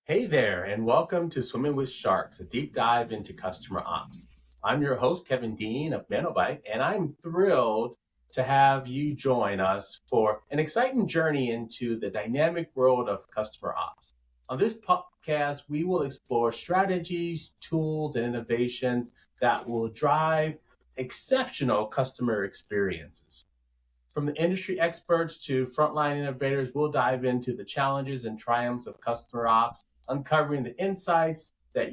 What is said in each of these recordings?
Hey there, and welcome to Swimming with Sharks, a deep dive into customer ops. I'm your host, Kevin Dean of Manobyte, and I'm thrilled to have you join us for an exciting journey into the dynamic world of customer ops. On this podcast, we will explore strategies, tools, and innovations that will drive exceptional customer experiences. From the industry experts to frontline innovators, we'll dive into the challenges and triumphs of customer ops, uncovering the insights that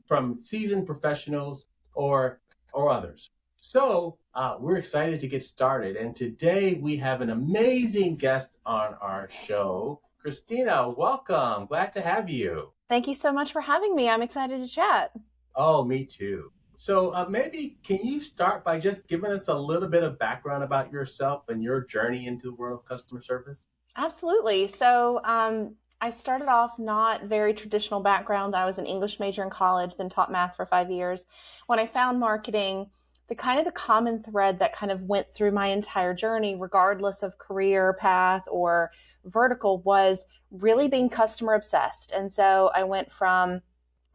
from seasoned professionals or others. So we're excited to get started, and today we have an amazing guest on our show. Christina, welcome. Glad to have you. Thank you so much for having me. I'm excited to chat. Oh, me too. So maybe can you start by just giving us a little bit of background about yourself and your journey into the world of customer service? Absolutely. I started off not very traditional background. I was an English major in college, then taught math for 5 years. When I found marketing, the common thread that kind of went through my entire journey, regardless of career path or vertical, was really being customer obsessed. And so I went from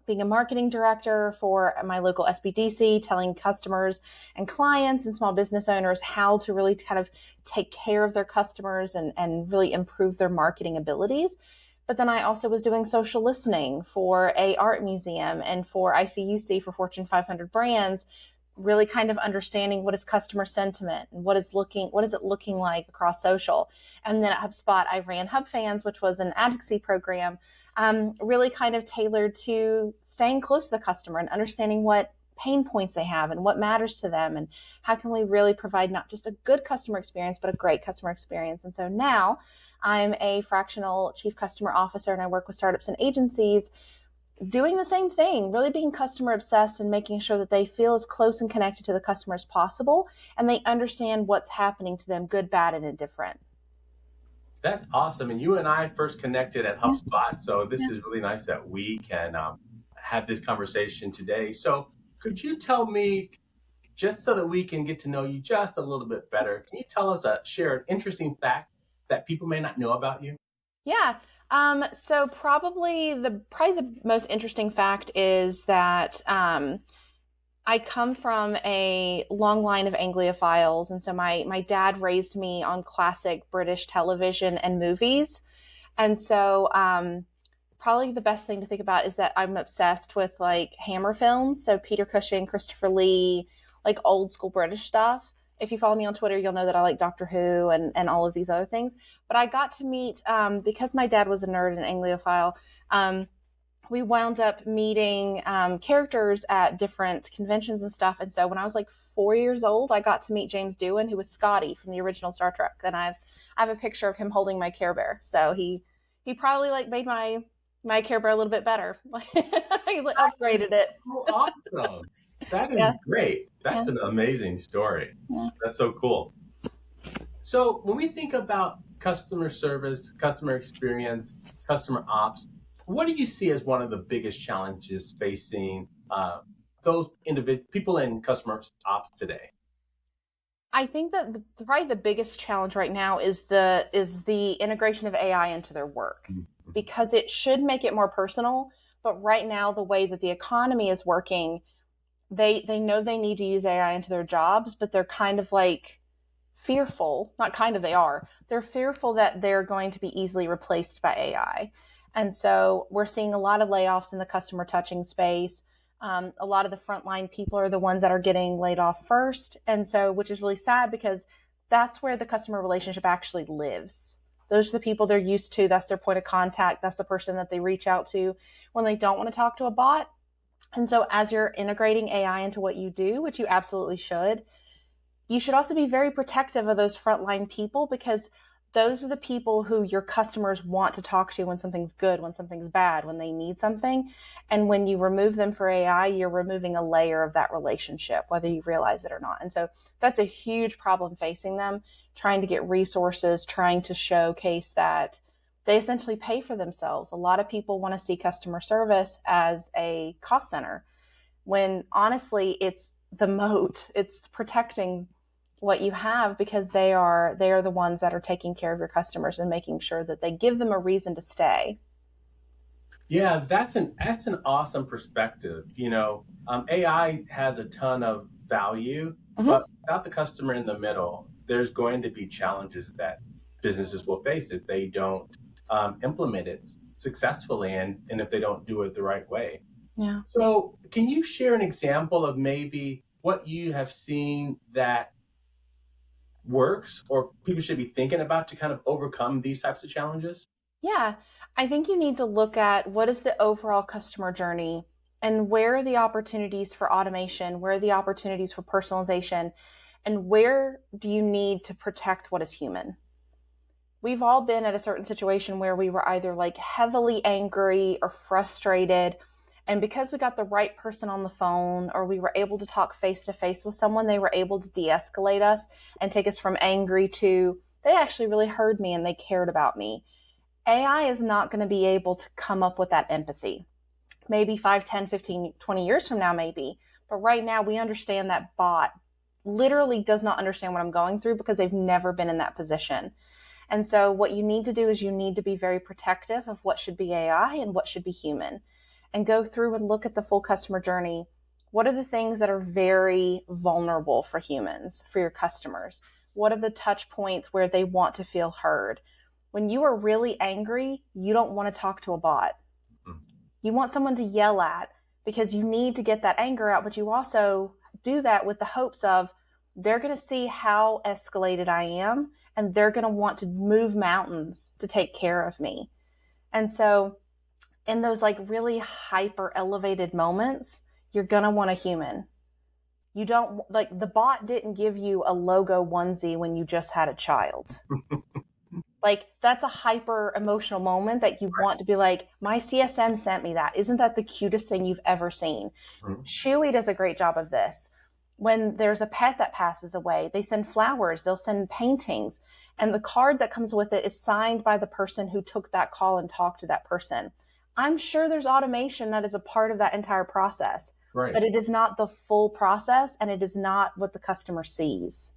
being a marketing director for my local SBDC, telling customers and clients and small business owners how to really kind of take care of their customers and really improve their marketing abilities. But then I also was doing social listening for a art museum and for ICUC for Fortune 500 brands, really kind of understanding what is customer sentiment and what is it looking like across social. And then at HubSpot, I ran HubFans, which was an advocacy program, really kind of tailored to staying close to the customer and understanding what pain points they have and what matters to them and how can we really provide not just a good customer experience, but a great customer experience. And so now I'm a fractional chief customer officer and I work with startups and agencies doing the same thing, really being customer obsessed and making sure that they feel as close and connected to the customer as possible and they understand what's happening to them, good, bad, and indifferent. That's awesome. And you and I first connected at Yeah. HubSpot. So this Yeah. is really nice that we can have this conversation today. So could you tell me, just so that we can get to know you just a little bit better, can you share an interesting fact that people may not know about you? Yeah. So probably the most interesting fact is that I come from a long line of Anglophiles, and so my dad raised me on classic British television and movies, and so probably the best thing to think about is that I'm obsessed with like Hammer films, so Peter Cushing, Christopher Lee, like old school British stuff. If you follow me on Twitter, you'll know that I like Doctor Who and all of these other things. But I got to meet, because my dad was a nerd and Anglophile, we wound up meeting characters at different conventions and stuff. And so when I was like 4 years old, I got to meet James Doohan, who was Scotty from the original Star Trek. And I have a picture of him holding my Care Bear. So he probably like made my Care Bear a little bit better. He That is upgraded it. so awesome. That is Yeah, great. yeah, That's an amazing story. yeah. That's so cool. So when we think about customer service, customer experience, customer ops, what do you see as one of the biggest challenges facing those people in customer ops today? I think that probably the biggest challenge right now is the integration of AI into their work Mhm. because it should make it more personal. But right now, the way that the economy is working, they know they need to use AI into their jobs, but they're kind of like fearful. Not kind of, they are. They're fearful that they're going to be easily replaced by AI, and so we're seeing a lot of layoffs in the customer touching space. A lot of the frontline people are the ones that are getting laid off first. And so, which is really sad because that's where the customer relationship actually lives. Those are the people they're used to. That's their point of contact. That's the person that they reach out to when they don't want to talk to a bot. And so, as you're integrating AI into what you do, which you absolutely should, you should also be very protective of those frontline people because those are the people who your customers want to talk to when something's good, when something's bad, when they need something. And when you remove them for AI, you're removing a layer of that relationship, whether you realize it or not. And so that's a huge problem facing them, trying to get resources, trying to showcase that they essentially pay for themselves. A lot of people want to see customer service as a cost center when honestly it's the moat. It's protecting what you have because they are the ones that are taking care of your customers and making sure that they give them a reason to stay. Yeah, that's an awesome perspective. AI has a ton of value, Hmm. but without the customer in the middle, there's going to be challenges that businesses will face if they don't implement it successfully and if they don't do it the right way. Yeah. So, can you share an example of maybe what you have seen that works or people should be thinking about to kind of overcome these types of challenges? Yeah, I think you need to look at what is the overall customer journey and where are the opportunities for automation, where are the opportunities for personalization, and where do you need to protect what is human? We've all been at a certain situation where we were either like heavily angry or frustrated. And because we got the right person on the phone or we were able to talk face to face with someone, they were able to de escalate us and take us from angry to they actually really heard me and they cared about me. AI is not going to be able to come up with that empathy. Maybe 5, 10, 15, 20 years from now, maybe. But right now, we understand that bot literally does not understand what I'm going through because they've never been in that position. And so, what you need to do is you need to be very protective of what should be AI and what should be human, and go through and look at the full customer journey. What are the things that are very vulnerable for humans, for your customers? What are the touch points where they want to feel heard? When you are really angry, you don't want to talk to a bot. Mm. You want someone to yell at because you need to get that anger out, but you also do that with the hopes of they're going to see how escalated I am and they're going to want to move mountains to take care of me. And so, in those like really hyper elevated moments, you're going to want a human. You don't like the bot didn't give you a logo onesie when you just had a child. Like that's a hyper emotional moment that you want to be like, my CSM sent me that. Isn't that the cutest thing you've ever seen? Mhm. Chewy does a great job of this. When there's a pet that passes away, they send flowers, they'll send paintings, and the card that comes with it is signed by the person who took that call and talked to that person. I'm sure there's automation that is a part of that entire process, Right. but it is not the full process and it is not what the customer sees.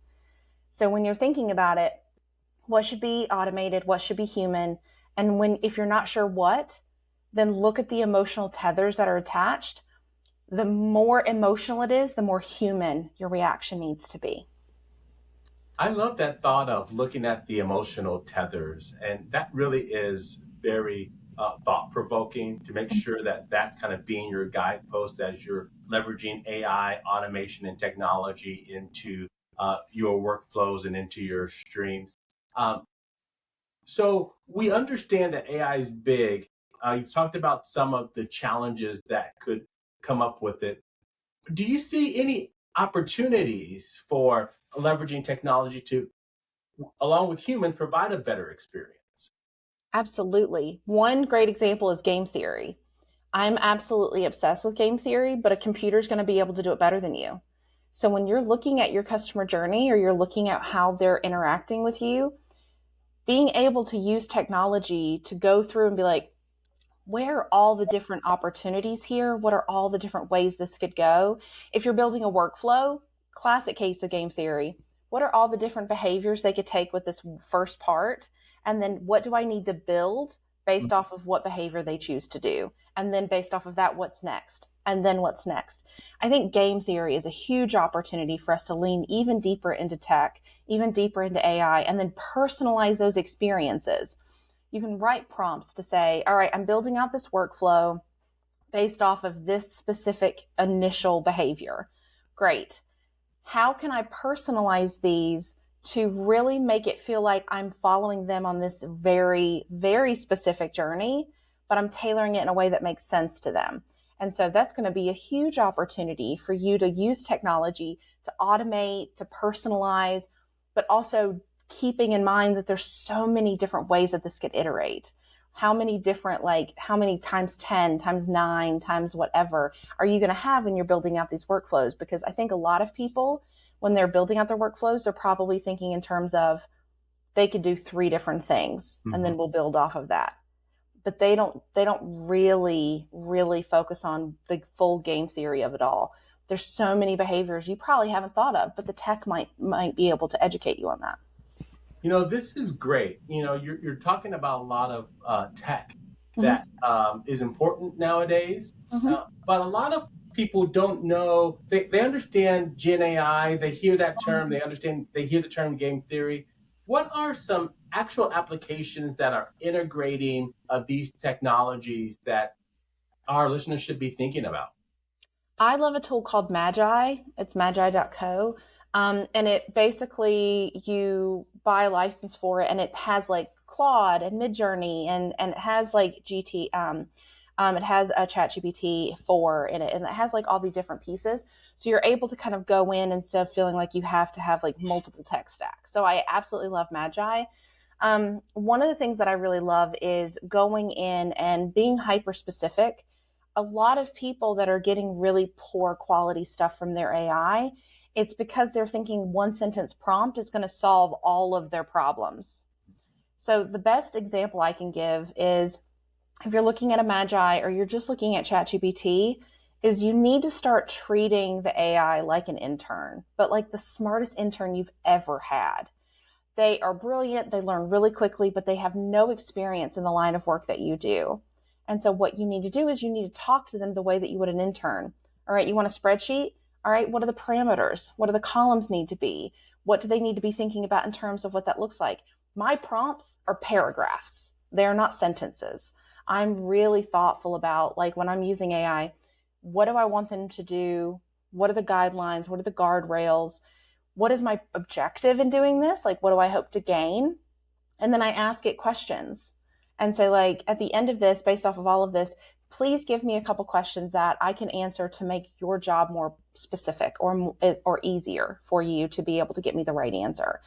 So when you're thinking about it, what should be automated, what should be human, and when if you're not sure what, then look at the emotional tethers that are attached. The more emotional it is, the more human your reaction needs to be. I love that thought of looking at the emotional tethers, and that really is very thought provoking to make sure that that's kind of being your guidepost as you're leveraging AI, automation, and technology into your workflows and into your streams. Um, so we understand that AI is big. You've talked about some of the challenges that could come up with it. Do you see any opportunities for leveraging technology to along with humans, provide a better experience? Absolutely. One great example is game theory. I'm absolutely obsessed with game theory, but a computer is going to be able to do it better than you. So when you're looking at your customer journey or you're looking at how they're interacting with you, being able to use technology to go through and be like, where are all the different opportunities here? What are all the different ways this could go? If you're building a workflow, classic case of game theory, what are all the different behaviors they could take with this first part? And then what do I need to build based off of what behavior they choose to do? And then based off of that, what's next? And then what's next? I think game theory is a huge opportunity for us to lean even deeper into tech, even deeper into AI, and then personalize those experiences. You can write prompts to say, all right, I'm building out this workflow based off of this specific initial behavior. Great. How can I personalize these to really make it feel like I'm following them on this very, very specific journey, but I'm tailoring it in a way that makes sense to them? And so that's going to be a huge opportunity for you to use technology to automate, to personalize, but also keeping in mind that there's so many different ways that this could iterate. How many different, like, how many times 10, times 9, times whatever are you going to have when you're building out these workflows? Because I think a lot of people, when they're building out their workflows, they're probably thinking in terms of they could do 3 different things and Mhm. then we'll build off of that. But they don't really focus on the full game theory of it all. There's so many behaviors you probably haven't thought of, but the tech might be able to educate you on that. This is great. You're talking about a lot of tech. that Mm-hmm. is important nowadays. Mm-hmm. But a lot of people don't know, they understand Gen AI, they hear that term, they hear the term game theory. What are some actual applications that are integrating these technologies that our listeners should be thinking about? I love a tool called Magi. It's magi.co. And it basically, you buy a license for it, and it has like Claude and Midjourney, and it has like it has a ChatGPT 4 in it, and it has like all these different pieces. So you're able to kind of go in instead of feeling like you have to have like multiple tech stacks. So I absolutely love Magi. One of the things that I really love is going in and being hyper specific. A lot of people that are getting really poor quality stuff from their AI, it's because they're thinking one sentence prompt is going to solve all of their problems. So the best example I can give is, if you're looking at a Magi or you're just looking at ChatGPT, is you need to start treating the AI like an intern, but like the smartest intern you've ever had. They are brilliant, they learn really quickly, but they have no experience in the line of work that you do. And so, what you need to do is you need to talk to them the way that you would an intern. All right, you want a spreadsheet? All right, what are the parameters? What do the columns need to be? What do they need to be thinking about in terms of what that looks like? My prompts are paragraphs, they're not sentences. I'm really thoughtful about, like, when I'm using AI, what do I want them to do? What are the guidelines? What are the guardrails? What is my objective in doing this? Like, what do I hope to gain? And then I ask it questions and say, like, at the end of this, based off of all of this, please give me a couple questions that I can answer to make your job more specific or easier for you to be able to get me the right answer.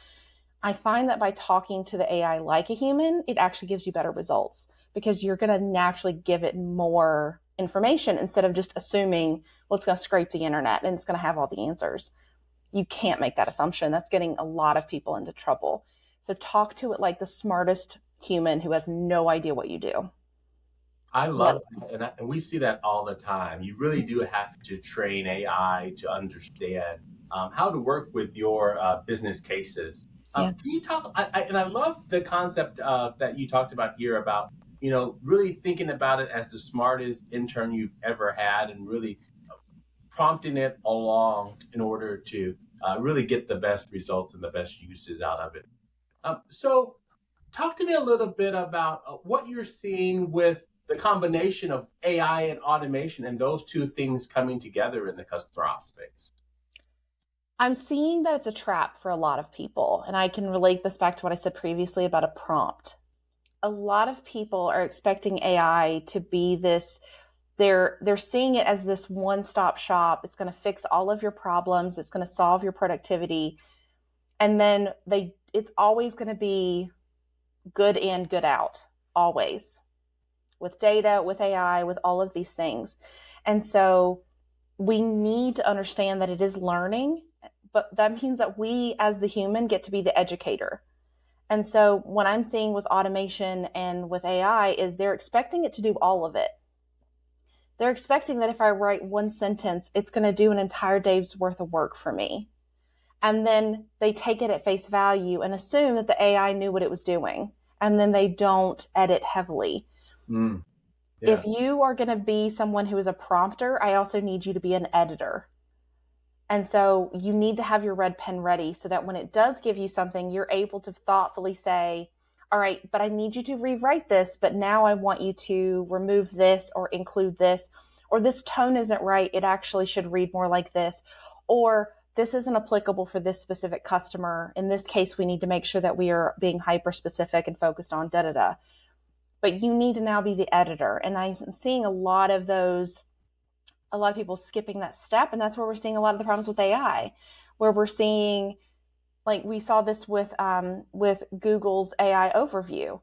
I find that by talking to the AI like a human, it actually gives you better results, because you're going to naturally give it more information instead of just assuming, well, it's going to scrape the internet and it's going to have all the answers. You can't make that assumption. That's getting a lot of people into trouble. So talk to it like the smartest human who has no idea what you do. I Let love that, and we see that all the time. You really do have to train AI to understand how to work with your business cases. Yeah. Can you talk? And I love the concept that you talked about here about, really thinking about it as the smartest intern you've ever had, and really prompting it along in order to really get the best results and the best uses out of it. So, talk to me a little bit about what you're seeing with the combination of AI and automation and those two things coming together in the customer ops space. I'm seeing that it's a trap for a lot of people. And I can relate this back to what I said previously about a prompt. A lot of people are expecting AI to be this, they're seeing it as this one-stop shop. It's going to fix all of your problems, it's going to solve your productivity. And then it's always going to be good in, good out, always, with data, with AI, with all of these things. And so we need to understand that it is learning, but that means that we as the human get to be the educator. And so what I'm seeing with automation and with AI is they're expecting it to do all of it. They're expecting that if I write one sentence, it's going to do an entire day's worth of work for me. And then they take it at face value and assume that the AI knew what it was doing. And then they don't edit heavily. Mm, If yeah. you are going to be someone who is a prompter, I also need you to be an editor. And so you need to have your red pen ready so that when it does give you something, you're able to thoughtfully say, all right, but I need you to rewrite this, but now I want you to remove this or include this, or this tone isn't right. It actually should read more like this, or this isn't applicable for this specific customer. In this case, we need to make sure that we are being hyper specific and focused on da da da. But you need to now be the editor. And I'm seeing a lot of people skipping that step. And that's where we're seeing a lot of the problems with AI, where we're seeing, like we saw this with Google's AI overview.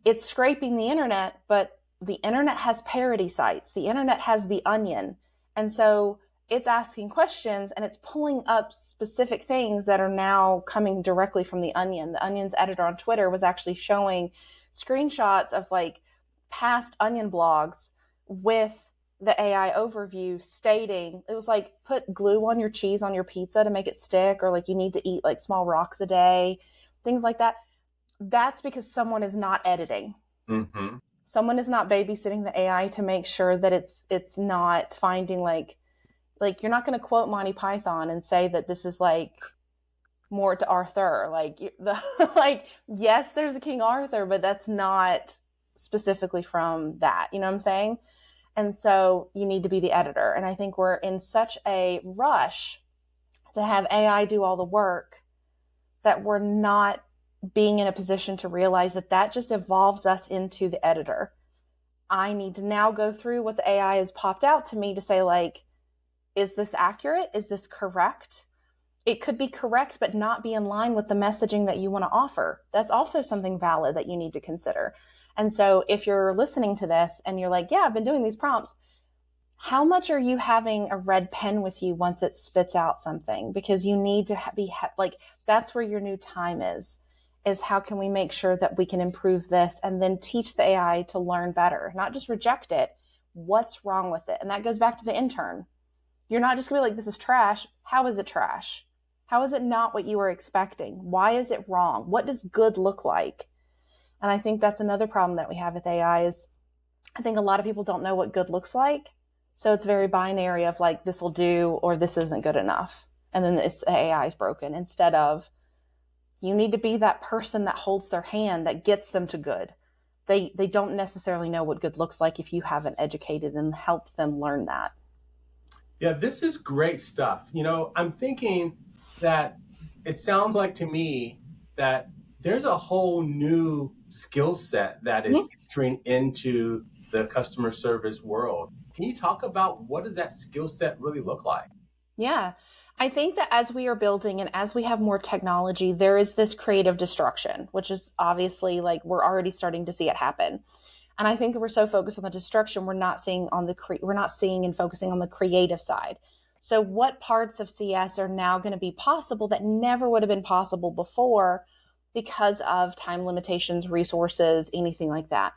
It's scraping the internet, but the internet has parody sites. The internet has the Onion. And so it's asking questions and it's pulling up specific things that are now coming directly from the Onion. The Onion's editor on Twitter was actually showing screenshots of like past Onion blogs with the AI overview stating, it was like, put glue on your cheese on your pizza to make it stick, or like you need to eat like small rocks a day, things like that. That's because someone is not editing. Mm-hmm. Someone is not babysitting the AI to make sure that it's not finding like you're not going to quote Monty Python and say that this is like more to Arthur. Like the like yes, there's a King Arthur, but that's not specifically from that. You know what I'm saying? And so you need to be the editor. And I think we're in such a rush to have AI do all the work that we're not being in a position to realize that that just evolves us into the editor. I need to now go through what the AI has popped out to me to say, like, is this accurate? Is this correct? It could be correct, but not be in line with the messaging that you want to offer. That's also something valid that you need to consider. And so if you're listening to this and you're like, yeah, I've been doing these prompts, how much are you having a red pen with you once it spits out something? Because you need to be like, that's where your new time is how can we make sure that we can improve this and then teach the AI to learn better, not just reject it. What's wrong with it? And that goes back to the intern. You're not just gonna be like, this is trash. How is it trash? How is it not what you were expecting? Why is it wrong? What does good look like? And I think that's another problem that we have with AI is I think a lot of people don't know what good looks like. So it's very binary of like, this will do or this isn't good enough. And then the AI is broken instead of you need to be that person that holds their hand that gets them to good. They don't necessarily know what good looks like if you haven't educated and helped them learn that. Yeah, this is great stuff. I'm thinking that it sounds like to me that there's a whole new skill set that is entering into the customer service world. Can you talk about what does that skill set really look like? Yeah. I think that as we are building and as we have more technology, there is this creative destruction, which is obviously like we're already starting to see it happen. And I think we're so focused on the destruction, we're not seeing and focusing on the creative side. So what parts of CS are now going to be possible that never would have been possible before because of time limitations, resources, anything like that.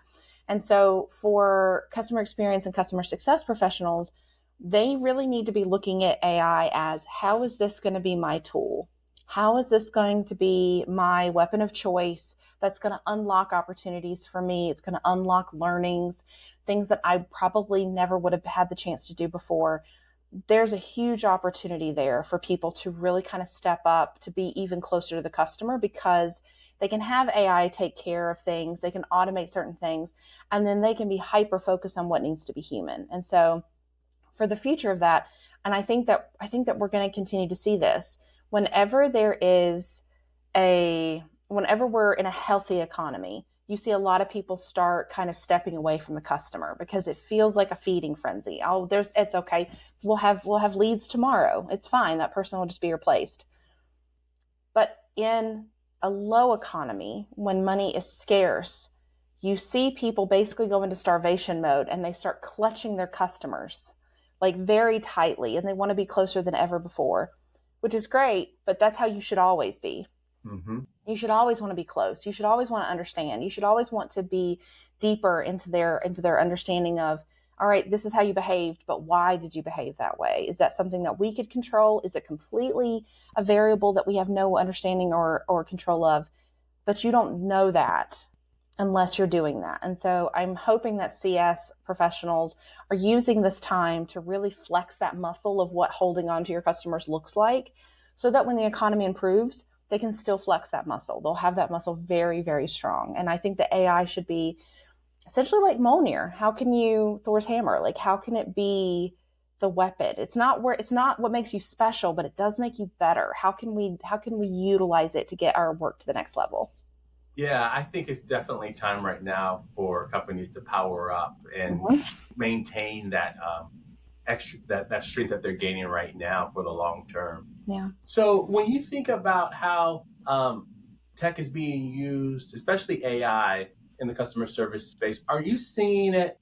And so for customer experience and customer success professionals, they really need to be looking at AI as how is this going to be my tool? How is this going to be my weapon of choice that's going to unlock opportunities for me? It's going to unlock learnings, things that I probably never would have had the chance to do before. There's a huge opportunity there for people to really kind of step up to be even closer to the customer because they can have AI take care of things, they can automate certain things, and then they can be hyper focused on what needs to be human. And so for the future of that, and I think that we're going to continue to see this whenever whenever we're in a healthy economy, you see a lot of people start kind of stepping away from the customer because it feels like a feeding frenzy. Oh, it's okay. We'll have leads tomorrow. It's fine. That person will just be replaced. But in a low economy, when money is scarce, you see people basically go into starvation mode and they start clutching their customers like very tightly and they want to be closer than ever before, which is great, but that's how you should always be. Mm-hmm. You should always want to be close. You should always want to understand. You should always want to be deeper into their understanding of, all right, this is how you behaved, but why did you behave that way? Is that something that we could control? Is it completely a variable that we have no understanding or control of? But you don't know that unless you're doing that. And so I'm hoping that CS professionals are using this time to really flex that muscle of what holding on to your customers looks like so that when the economy improves, they can still flex that muscle. They'll have that muscle very, very strong. And I think the AI should be essentially like Mjolnir. Thor's hammer, like how can it be the weapon? It's not what makes you special, but it does make you better. How can we utilize it to get our work to the next level? Yeah, I think it's definitely time right now for companies to power up and maintain that extra that strength that they're gaining right now for the long term. Yeah. So when you think about how tech is being used, especially AI in the customer service space, are you seeing it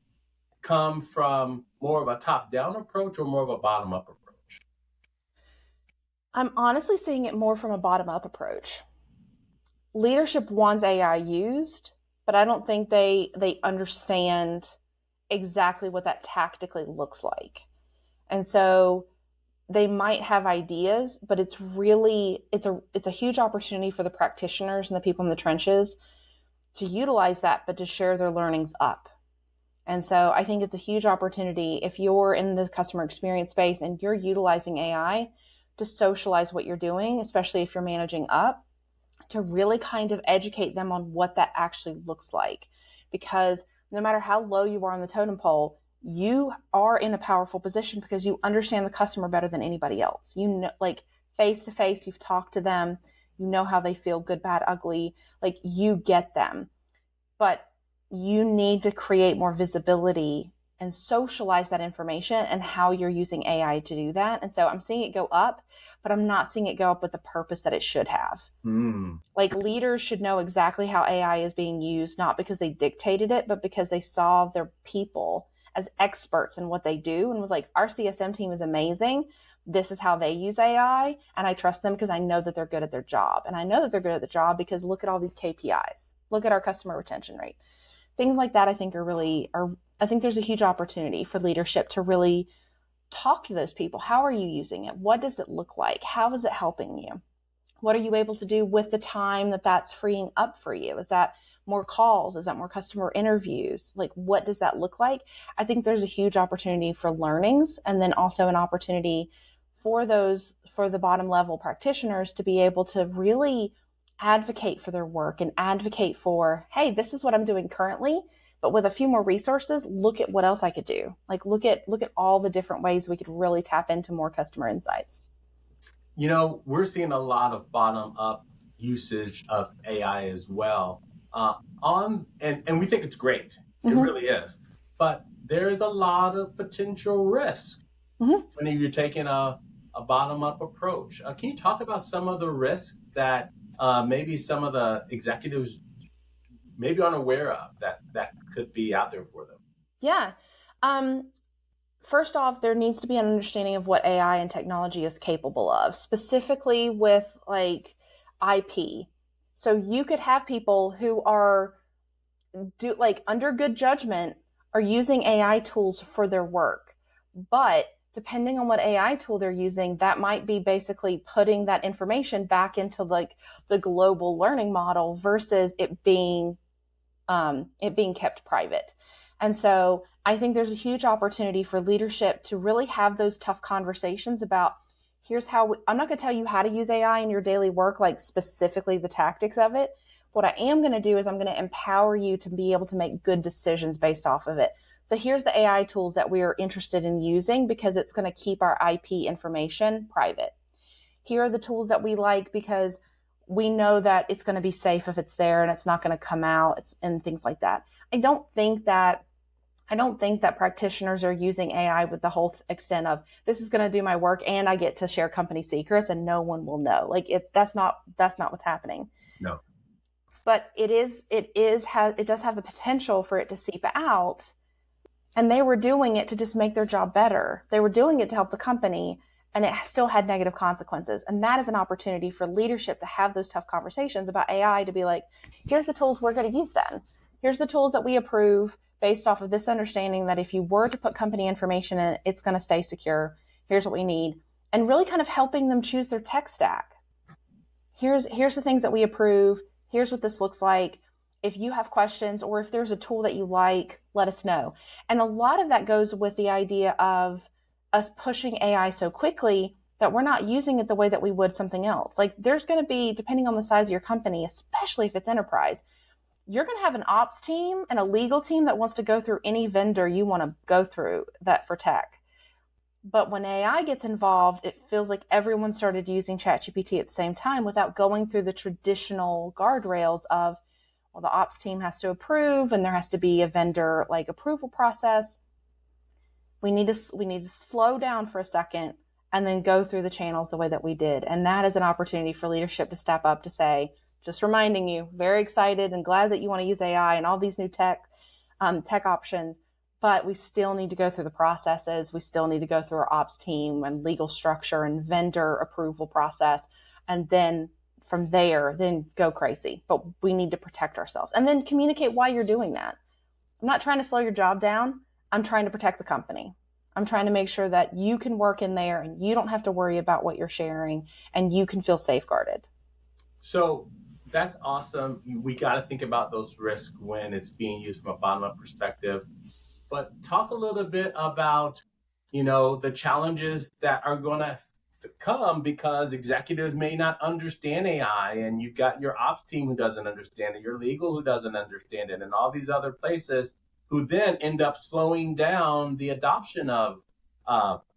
come from more of a top-down approach or more of a bottom-up approach? I'm honestly seeing it more from a bottom-up approach. Leadership wants AI used, but I don't think they understand exactly what that tactically looks like. And so they might have ideas, but it's a huge opportunity for the practitioners and the people in the trenches to utilize that, but to share their learnings up. And so I think it's a huge opportunity if you're in the customer experience space and you're utilizing AI to socialize what you're doing, especially if you're managing up, to really kind of educate them on what that actually looks like. Because no matter how low you are on the totem pole, you are in a powerful position because you understand the customer better than anybody else. You know, like face to face, you've talked to them, you know how they feel, good, bad, ugly, like you get them. But you need to create more visibility and socialize that information and how you're using AI to do that. And so I'm seeing it go up, but I'm not seeing it go up with the purpose that it should have. Like leaders should know exactly how AI is being used, not because they dictated it, but because they saw their people as experts in what they do and was like, our CSM team is amazing. This is how they use AI. And I trust them because I know that they're good at their job. And I know that they're good at the job because look at all these KPIs. Look at our customer retention rate. Things like that, I think I think there's a huge opportunity for leadership to really talk to those people. How are you using it? What does it look like? How is it helping you? What are you able to do with the time that that's freeing up for you? Is that more calls? Is that more customer interviews? Like, what does that look like? I think there's a huge opportunity for learnings and then also an opportunity for the bottom level practitioners to be able to really advocate for their work and advocate for, hey, this is what I'm doing currently, but with a few more resources, look at what else I could do. Like, look at all the different ways we could really tap into more customer insights. You know, we're seeing a lot of bottom up usage of AI as well. And we think it's great. It really is. But there's a lot of potential risk when you're taking a bottom up approach. Can you talk about some of the risks that maybe some of the executives maybe aren't aware of that could be out there for them? Yeah. Um, First off, there needs to be an understanding of what AI and technology is capable of, specifically with like IP. So you could have people who are under good judgment are using AI tools for their work. But depending on what AI tool they're using, that might be basically putting that information back into like the global learning model versus it being kept private. And so I think there's a huge opportunity for leadership to really have those tough conversations about here's how I'm not going to tell you how to use AI in your daily work, like specifically the tactics of it. What I am going to do is I'm going to empower you to be able to make good decisions based off of it. So here's the AI tools that we are interested in using because it's going to keep our IP information private. Here are the tools that we like because we know that it's going to be safe if it's there and it's not going to come out and things like that. I don't think that practitioners are using AI with the whole extent of this is going to do my work and I get to share company secrets and no one will know. Like that's not what's happening. No. But it does have the potential for it to seep out. And they were doing it to just make their job better. They were doing it to help the company and it still had negative consequences. And that is an opportunity for leadership to have those tough conversations about AI to be like, here's the tools we're going to use then. Here's the tools that we approve based off of this understanding that if you were to put company information in it, it's going to stay secure. Here's what we need. And really kind of helping them choose their tech stack. Here's the things that we approve. Here's what this looks like. If you have questions or if there's a tool that you like, let us know. And a lot of that goes with the idea of us pushing AI so quickly that we're not using it the way that we would something else. Like there's going to be, depending on the size of your company, especially if it's enterprise, you're going to have an ops team and a legal team that wants to go through any vendor you want to go through that for tech. But when AI gets involved, it feels like everyone started using ChatGPT at the same time without going through the traditional guardrails of, well, the ops team has to approve and there has to be a vendor like approval process. We need to slow down for a second and then go through the channels the way that we did. And that is an opportunity for leadership to step up to say, just reminding you, very excited and glad that you want to use AI and all these new tech options, but we still need to go through the processes. We still need to go through our ops team and legal structure and vendor approval process. And then from there, then go crazy. But we need to protect ourselves and then communicate why you're doing that. I'm not trying to slow your job down. I'm trying to protect the company. I'm trying to make sure that you can work in there and you don't have to worry about what you're sharing and you can feel safeguarded. So that's awesome. We got to think about those risks when it's being used from a bottom up perspective. but talk a little bit about, the challenges that are going to come because executives may not understand AI, and you've got your ops team who doesn't understand it, your legal who doesn't understand it, and all these other places who then end up slowing down the adoption of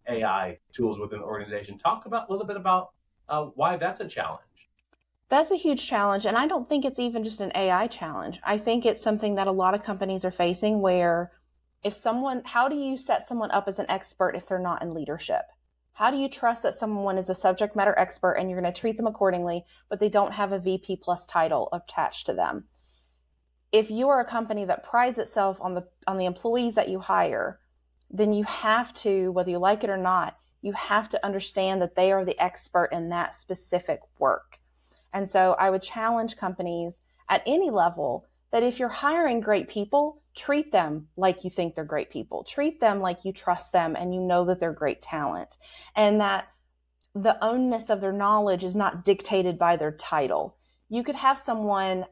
AI tools within the organization. Talk about a little bit about why that's a challenge. That's a huge challenge. And I don't think it's even just an AI challenge. I think it's something that a lot of companies are facing where how do you set someone up as an expert if they're not in leadership? How do you trust that someone is a subject matter expert and you're going to treat them accordingly, but they don't have a VP plus title attached to them? If you are a company that prides itself on the employees that you hire, then you have to, whether you like it or not, you have to understand that they are the expert in that specific work. And so I would challenge companies at any level that if you're hiring great people, treat them like you think they're great people. Treat them like you trust them and you know that they're great talent. And that the ownness of their knowledge is not dictated by their title. You could have someone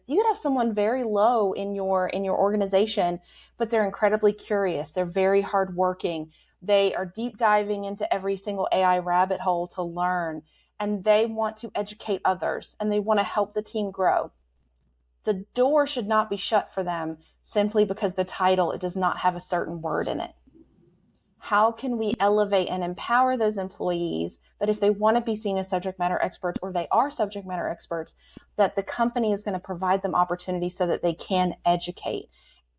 very low in your organization, but they're incredibly curious. They're very hardworking. They are deep diving into every single AI rabbit hole to learn, and they want to educate others and they want to help the team grow. The door should not be shut for them simply because the title, it does not have a certain word in it. How can we elevate and empower those employees that if they want to be seen as subject matter experts or they are subject matter experts, that the company is going to provide them opportunities so that they can educate?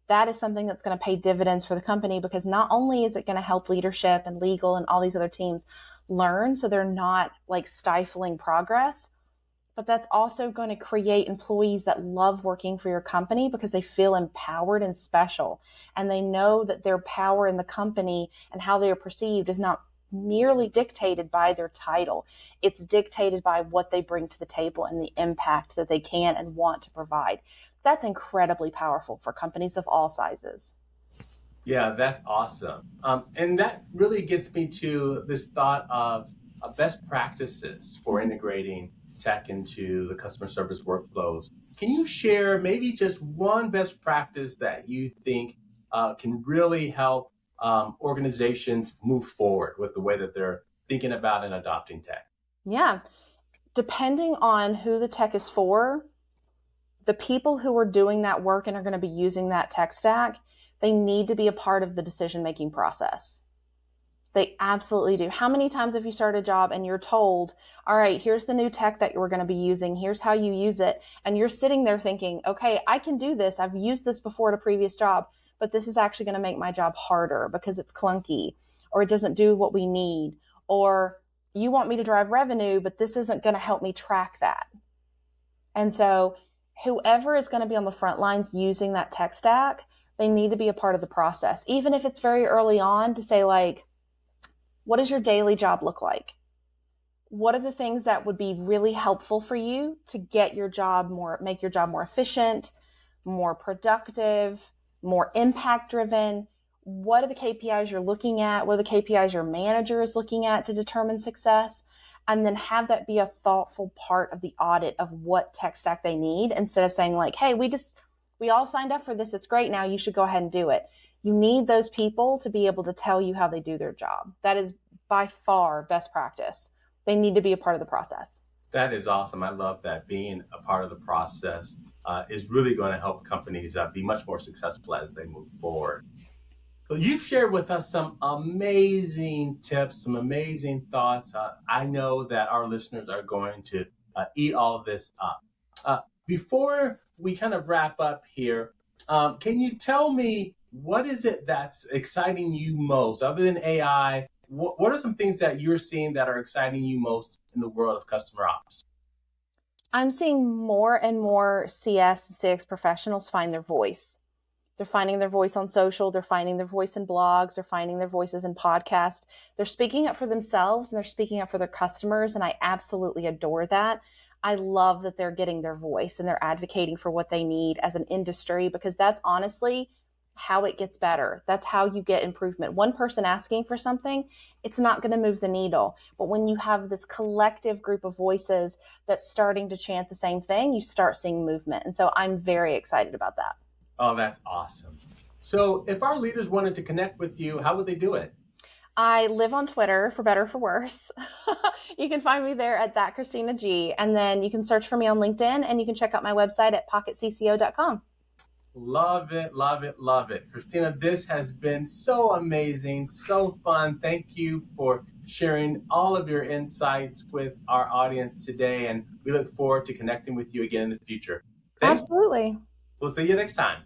That is something that's going to pay dividends for the company, because not only is it going to help leadership and legal and all these other teams learn so they're not like stifling progress, but that's also going to create employees that love working for your company because they feel empowered and special. And they know that their power in the company and how they are perceived is not merely dictated by their title. It's dictated by what they bring to the table and the impact that they can and want to provide. That's incredibly powerful for companies of all sizes. Yeah, that's awesome. And that really gets me to this thought of best practices for integrating tech into the customer service workflows. Can you share maybe just one best practice that you think can really help organizations move forward with the way that they're thinking about and adopting tech? Yeah. Depending on who the tech is for, the people who are doing that work and are going to be using that tech stack, they need to be a part of the decision-making process. They absolutely do. How many times have you started a job and you're told, all right, here's the new tech that you're going to be using. Here's how you use it. And you're sitting there thinking, okay, I can do this. I've used this before at a previous job, but this is actually going to make my job harder because it's clunky or it doesn't do what we need. Or you want me to drive revenue, but this isn't going to help me track that. And so whoever is going to be on the front lines using that tech stack, they need to be a part of the process. Even if it's very early on, to say like, what does your daily job look like? What are the things that would be really helpful for you to make your job more efficient, more productive, more impact driven? What are the KPIs you're looking at? What are the KPIs your manager is looking at to determine success? And then have that be a thoughtful part of the audit of what tech stack they need, instead of saying like, hey, we all signed up for this. It's great. Now you should go ahead and do it. You need those people to be able to tell you how they do their job. That is by far best practice. They need to be a part of the process. That is awesome. I love that. Being a part of the process is really going to help companies be much more successful as they move forward. So you've shared with us some amazing tips, some amazing thoughts. I know that our listeners are going to eat all of this up. Before we kind of wrap up here, can you tell me what is it that's exciting you most, other than AI? What are some things that you're seeing that are exciting you most in the world of customer ops? I'm seeing more and more CS and CX professionals find their voice. They're finding their voice on social. They're finding their voice in blogs. They're finding their voices in podcasts. They're speaking up for themselves and they're speaking up for their customers. And I absolutely adore that. I love that they're getting their voice and they're advocating for what they need as an industry, because that's honestly how it gets better. That's how you get improvement. One person asking for something, it's not going to move the needle. But when you have this collective group of voices that's starting to chant the same thing, you start seeing movement. And so I'm very excited about that. Oh, that's awesome. So if our leaders wanted to connect with you, how would they do it? I live on Twitter, for better or for worse. You can find me there at that Christina G. And then you can search for me on LinkedIn, and you can check out my website at pocketcco.com. Love it, love it, love it. Christina, this has been so amazing, so fun. Thank you for sharing all of your insights with our audience today, and we look forward to connecting with you again in the future. Thanks. Absolutely. We'll see you next time.